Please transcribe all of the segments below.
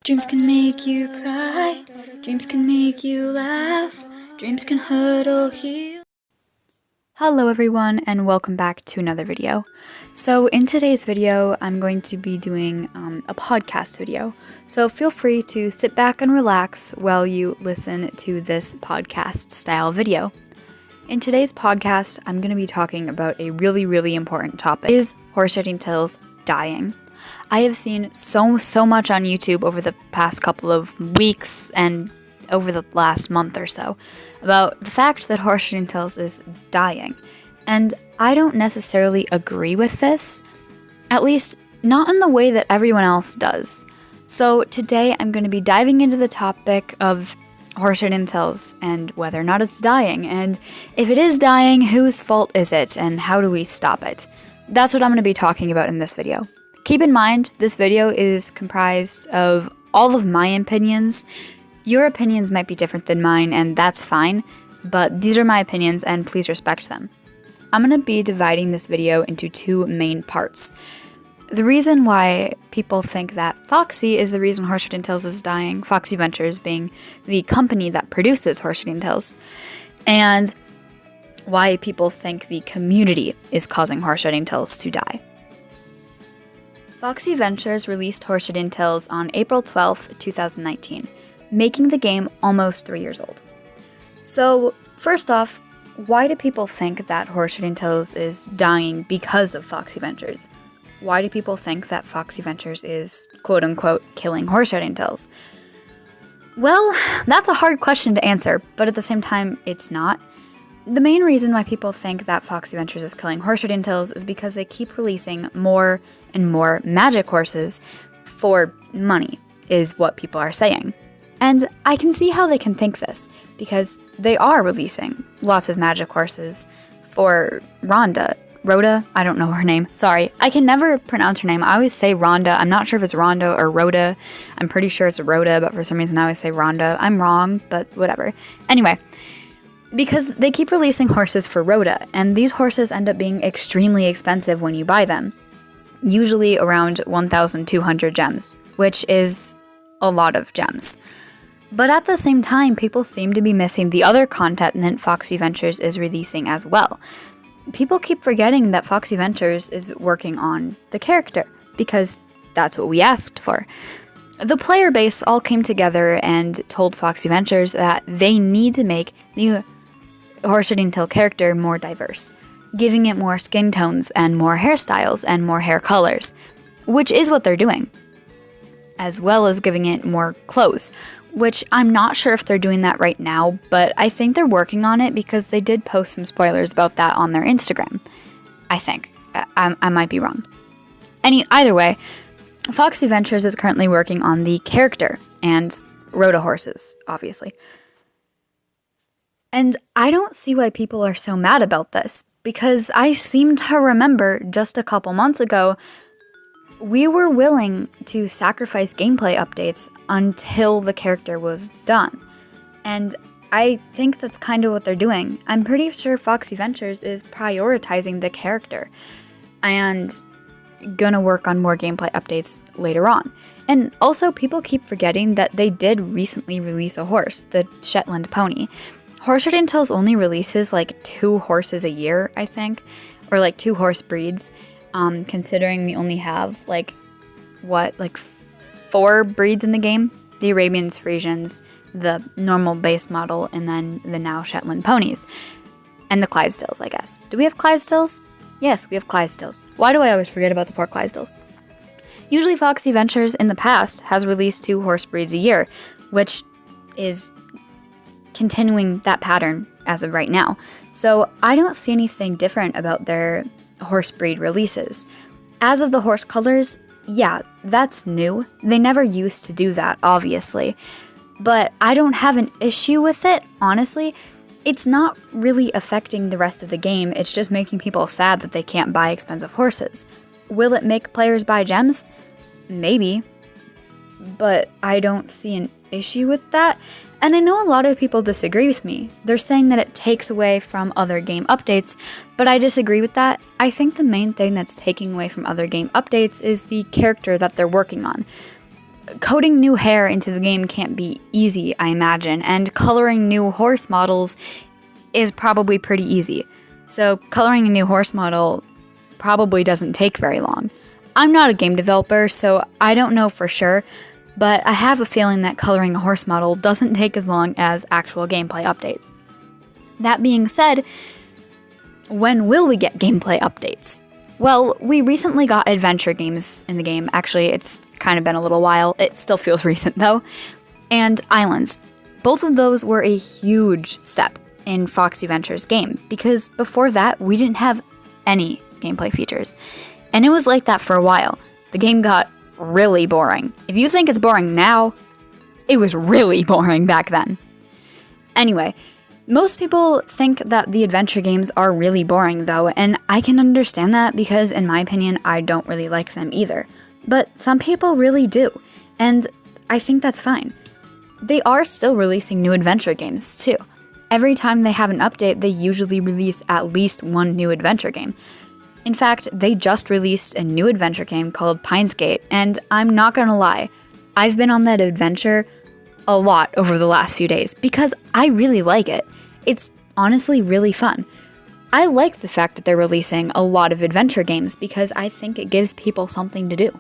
Dreams can make you cry, dreams can make you laugh, dreams can hurt or heal. Hello everyone and welcome back to another video. So in today's video, I'm going to be doing a podcast video. So feel free to sit back and relax while you listen to this podcast style video. In today's podcast, I'm going to be talking about a really important topic. Is horse-riding tails dying? I have seen so much on YouTube over the past couple of weeks and over the last month or so about the fact that horse-riding tails is dying. And I don't necessarily agree with this, at least not in the way that everyone else does. So today I'm going to be diving into the topic of horse-riding tails and whether or not it's dying, and if it is dying, whose fault is it and how do we stop it? That's what I'm going to be talking about in this video. Keep in mind, this video is comprised of all of my opinions. Your opinions might be different than mine, and that's fine, but these are my opinions, and please respect them. I'm going to be dividing this video into two main parts. The reason why people think that Foxy is the reason horse-riding tails is dying, Foxy Ventures being the company that produces horse-riding tails, and why people think the community is causing horse-riding tails to die. Foxy Ventures released horse-riding tails on April 12th, 2019, making the game almost 3 years old. So, first off, why do people think that horse-riding tails is dying because of Foxy Ventures? Why do people think that Foxy Ventures is quote-unquote killing horse-riding tails? Well, that's a hard question to answer, but at the same time, it's not. The main reason why people think that Foxy Ventures is killing horse-riding tails is because they keep releasing more and more magic horses for money, is what people are saying. And I can see how they can think this, because they are releasing lots of magic horses for Rhoda, I don't know her name, sorry. I can never pronounce her name. I always say Rhonda. I'm not sure if it's Rhonda or Rhoda. I'm pretty sure it's Rhoda, but for some reason I always say Rhonda. I'm wrong, but whatever. Anyway, because they keep releasing horses for Rhoda, and these horses end up being extremely expensive when you buy them. Usually around 1,200 gems, which is a lot of gems. But at the same time, people seem to be missing the other content that Foxy Ventures is releasing as well. People keep forgetting that Foxy Ventures is working on the character, because that's what we asked for. The player base all came together and told Foxy Ventures that they need to make the horse-riding tail character more diverse, giving it more skin tones and more hairstyles and more hair colors, which is what they're doing, as well as giving it more clothes, which I'm not sure if they're doing that right now, but I think they're working on it because they did post some spoilers about that on their Instagram. I think. I might be wrong. Either way, Foxy Ventures is currently working on the character and Rhoda horses, obviously. And I don't see why people are so mad about this, because I seem to remember just a couple months ago, we were willing to sacrifice gameplay updates until the character was done. And I think that's kind of what they're doing. I'm pretty sure Foxy Ventures is prioritizing the character and gonna work on more gameplay updates later on. And also, people keep forgetting that they did recently release a horse, the Shetland pony. Horse-riding tails only releases like 2 horses a year, I think, or like 2 horse breeds. Considering we only have, 4 breeds in the game? The Arabians, Frisians, the normal base model, and then the now Shetland ponies. And the Clydesdales, I guess. Do we have Clydesdales? Yes, we have Clydesdales. Why do I always forget about the poor Clydesdales? Usually Foxy Ventures in the past has released 2 horse breeds a year, which is continuing that pattern as of right now. So I don't see anything different about their horse breed releases. As of the horse colors, yeah, that's new. They never used to do that, obviously. But I don't have an issue with it, honestly. It's not really affecting the rest of the game, it's just making people sad that they can't buy expensive horses. Will it make players buy gems? Maybe. But I don't see an issue with that. And I know a lot of people disagree with me. They're saying that it takes away from other game updates, but I disagree with that. I think the main thing that's taking away from other game updates is the character that they're working on. coding new hair into the game can't be easy, I imagine, and coloring new horse models is probably pretty easy. So coloring a new horse model probably doesn't take very long. I'm not a game developer, so I don't know for sure, but I have a feeling that coloring a horse model doesn't take as long as actual gameplay updates. That being said, when will we get gameplay updates? Well, we recently got adventure games in the game. Actually, it's kind of been a little while. It still feels recent though. And islands. Both of those were a huge step in Foxy Venture's game, because before that, we didn't have any gameplay features. And it was like that for a while. The game got really boring. If you think it's boring now, it was really boring back then. Anyway, most people think that the adventure games are really boring though, and I can understand that because in my opinion, I don't really like them either. But some people really do, and I think that's fine. They are still releasing new adventure games too. Every time they have an update, they usually release at least one new adventure game. In fact, they just released a new adventure game called Pinesgate, and I'm not gonna lie, I've been on that adventure a lot over the last few days because I really like it. It's honestly really fun. I like the fact that they're releasing a lot of adventure games because I think it gives people something to do.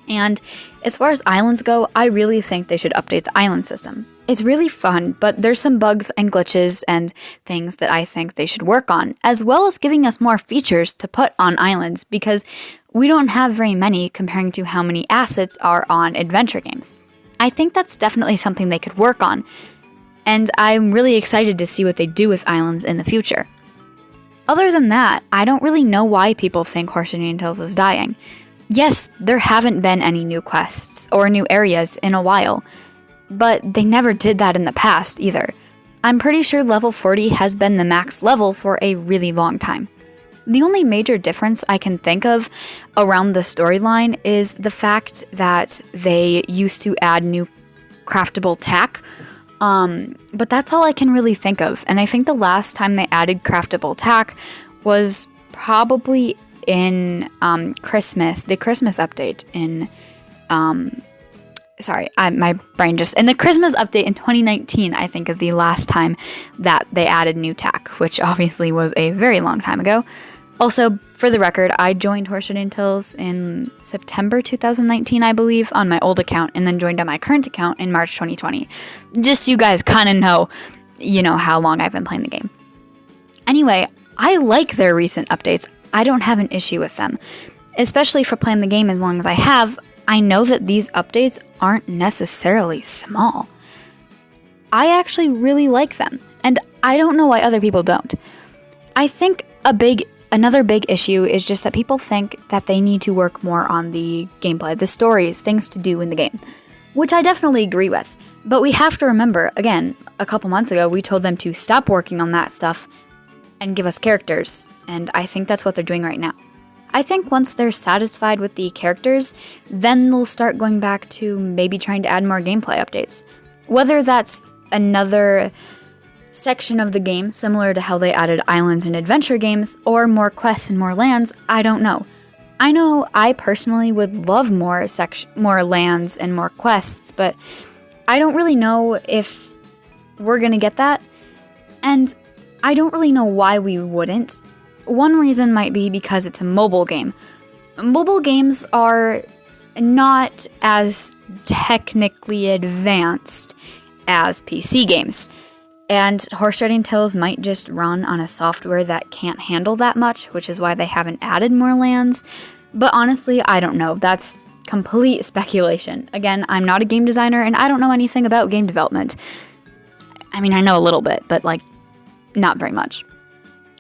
And as far as islands go, I really think they should update the island system. It's really fun, but there's some bugs and glitches and things that I think they should work on, as well as giving us more features to put on islands because we don't have very many comparing to how many assets are on adventure games. I think that's definitely something they could work on, and I'm really excited to see what they do with islands in the future. Other than that, I don't really know why people think Horse Indian Tales is dying. Yes, there haven't been any new quests or new areas in a while, but they never did that in the past either. I'm pretty sure level 40 has been the max level for a really long time. The only major difference I can think of around the storyline is the fact that they used to add new craftable tack, but that's all I can really think of. And I think the last time they added craftable tack was probably in Christmas, the Christmas update in, my brain just, in the Christmas update in 2019, I think is the last time that they added new tack, which obviously was a very long time ago. Also, for the record, I joined Horse Indian Tales in September 2019, I believe, on my old account, and then joined on my current account in March 2020. Just so you guys kind of know, how long I've been playing the game. Anyway, I like their recent updates. I don't have an issue with them. Especially for playing the game as long as I have, I know that these updates aren't necessarily small. I actually really like them, and I don't know why other people don't. I think another big issue is just that people think that they need to work more on the gameplay, the stories, things to do in the game, which I definitely agree with. But we have to remember, again, a couple months ago, we told them to stop working on that stuff and give us characters, and I think that's what they're doing right now. I think once they're satisfied with the characters, then they'll start going back to maybe trying to add more gameplay updates. Whether that's another section of the game, similar to how they added islands in adventure games, or more quests and more lands, I don't know. I know I personally would love more lands and more quests, but I don't really know if we're gonna get that, and I don't really know why we wouldn't. One reason might be because it's a mobile game. Mobile games are not as technically advanced as PC games. And Horse Indian Tales might just run on a software that can't handle that much, which is why they haven't added more lands. But honestly, I don't know. That's complete speculation. Again, I'm not a game designer, and I don't know anything about game development. I mean, I know a little bit, but not very much.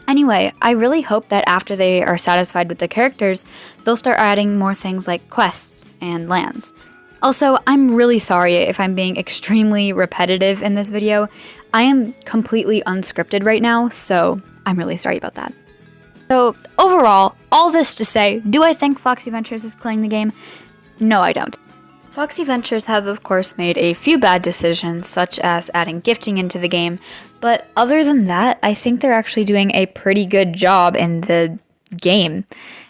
Anyway, I really hope that after they are satisfied with the characters, they'll start adding more things like quests and lands. Also, I'm really sorry if I'm being extremely repetitive in this video. I am completely unscripted right now, so I'm really sorry about that. So, overall, all this to say, do I think Foxy Ventures is killing the game? No, I don't. Foxy Ventures has, of course, made a few bad decisions, such as adding gifting into the game, but other than that, I think they're actually doing a pretty good job in the game.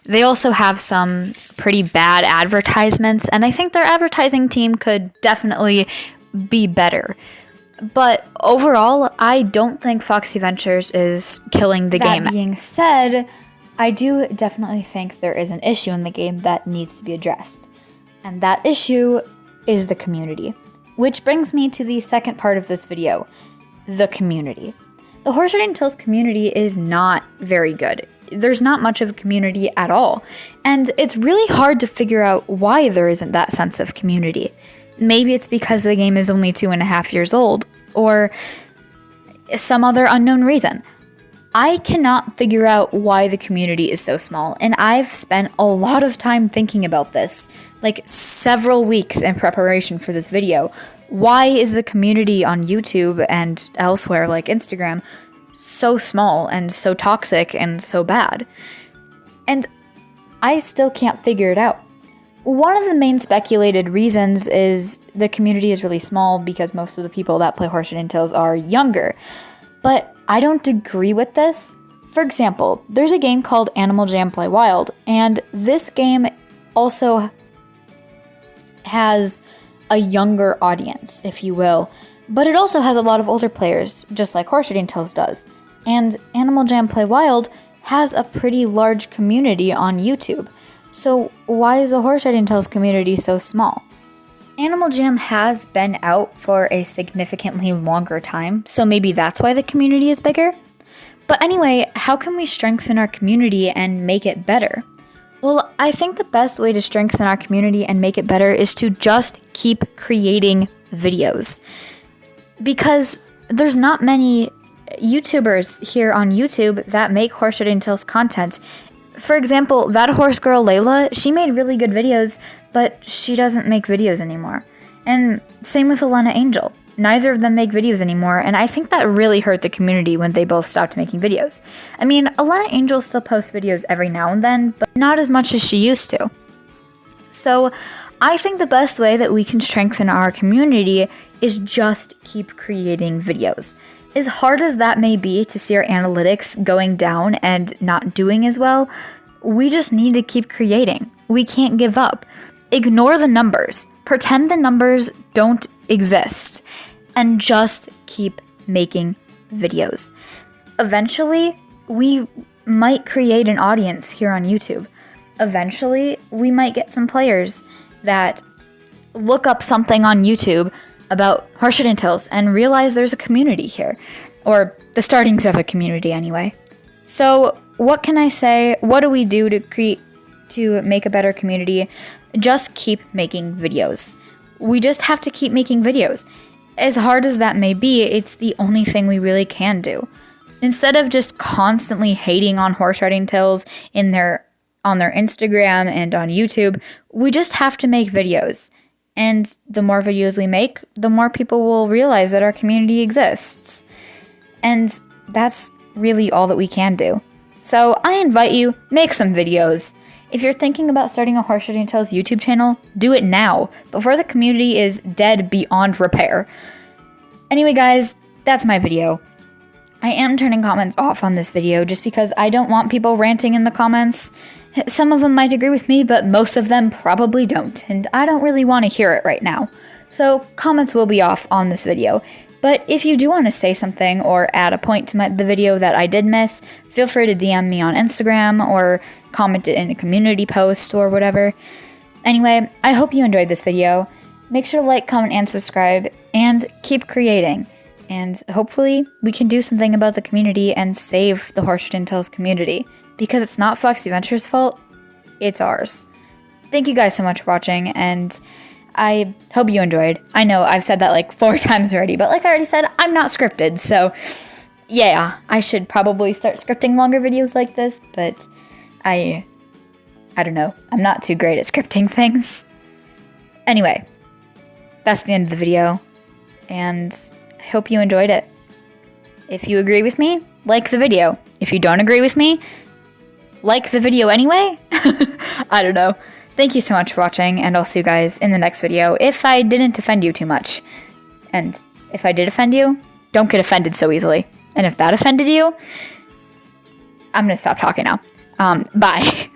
they also have some pretty bad advertisements, and I think their advertising team could definitely be better. But overall, I don't think Foxy Ventures is killing the game. That being said, I do definitely think there is an issue in the game that needs to be addressed. And that issue is the community. Which brings me to the second part of this video, the community. The Horse Riding Tales community is not very good. There's not much of a community at all. And it's really hard to figure out why there isn't that sense of community. Maybe it's because the game is only 2.5 years old, or some other unknown reason. I cannot figure out why the community is so small, and I've spent a lot of time thinking about this, like several weeks in preparation for this video. Why is the community on YouTube and elsewhere, like Instagram, so small and so toxic and so bad? And I still can't figure it out. One of the main speculated reasons is the community is really small because most of the people that play Horse Riding Tales are younger. But I don't agree with this. For example, there's a game called Animal Jam Play Wild, and this game also has a younger audience, if you will. But it also has a lot of older players, just like Horse Riding Tales does. And Animal Jam Play Wild has a pretty large community on YouTube. So why is the Horse Riding Tales community so small? Animal Jam has been out for a significantly longer time, so maybe that's why the community is bigger. But anyway, how can we strengthen our community and make it better? Well, I think the best way to strengthen our community and make it better is to just keep creating videos. Because there's not many YouTubers here on YouTube that make Horse Riding Tales content. For example, that horse girl Layla, she made really good videos, but she doesn't make videos anymore. And same with Alana Angel. Neither of them make videos anymore, and I think that really hurt the community when they both stopped making videos. I mean, Alana Angel still posts videos every now and then, but not as much as she used to. So, I think the best way that we can strengthen our community is just keep creating videos. As hard as that may be to see our analytics going down and not doing as well, we just need to keep creating. We can't give up. Ignore the numbers. Pretend the numbers don't exist. And just keep making videos. Eventually, we might create an audience here on YouTube. Eventually, we might get some players that look up something on YouTube about Horse Riding Tales and realize there's a community here, or the startings of a community anyway. So what can I say? What do we do to make a better community? Just keep making videos. We just have to keep making videos. As hard as that may be, it's the only thing we really can do. Instead of just constantly hating on Horse Riding Tales on their Instagram and on YouTube, we just have to make videos. And the more videos we make, the more people will realize that our community exists. And that's really all that we can do. So I invite you, make some videos. If you're thinking about starting a Horse Riding Tales YouTube channel, do it now, before the community is dead beyond repair. Anyway guys, that's my video. I am turning comments off on this video just because I don't want people ranting in the comments. Some of them might agree with me, but most of them probably don't, and I don't really want to hear it right now. So comments will be off on this video. But if you do want to say something or add a point to the video that I did miss, feel free to DM me on Instagram or comment it in a community post or whatever. Anyway, I hope you enjoyed this video. Make sure to like, comment, and subscribe, and keep creating. And hopefully we can do something about the community and save the Horse Riding Tales community. Because it's not Foxy Ventures' fault, it's ours. Thank you guys so much for watching, and I hope you enjoyed. I know I've said that like 4 times already, but like I already said, I'm not scripted, so yeah, I should probably start scripting longer videos like this, but I don't know. I'm not too great at scripting things. Anyway, that's the end of the video, and I hope you enjoyed it. If you agree with me, like the video. If you don't agree with me, like the video anyway? I don't know. Thank you so much for watching, and I'll see you guys in the next video if I didn't offend you too much. And if I did offend you, don't get offended so easily. And if that offended you, I'm gonna stop talking now. Bye.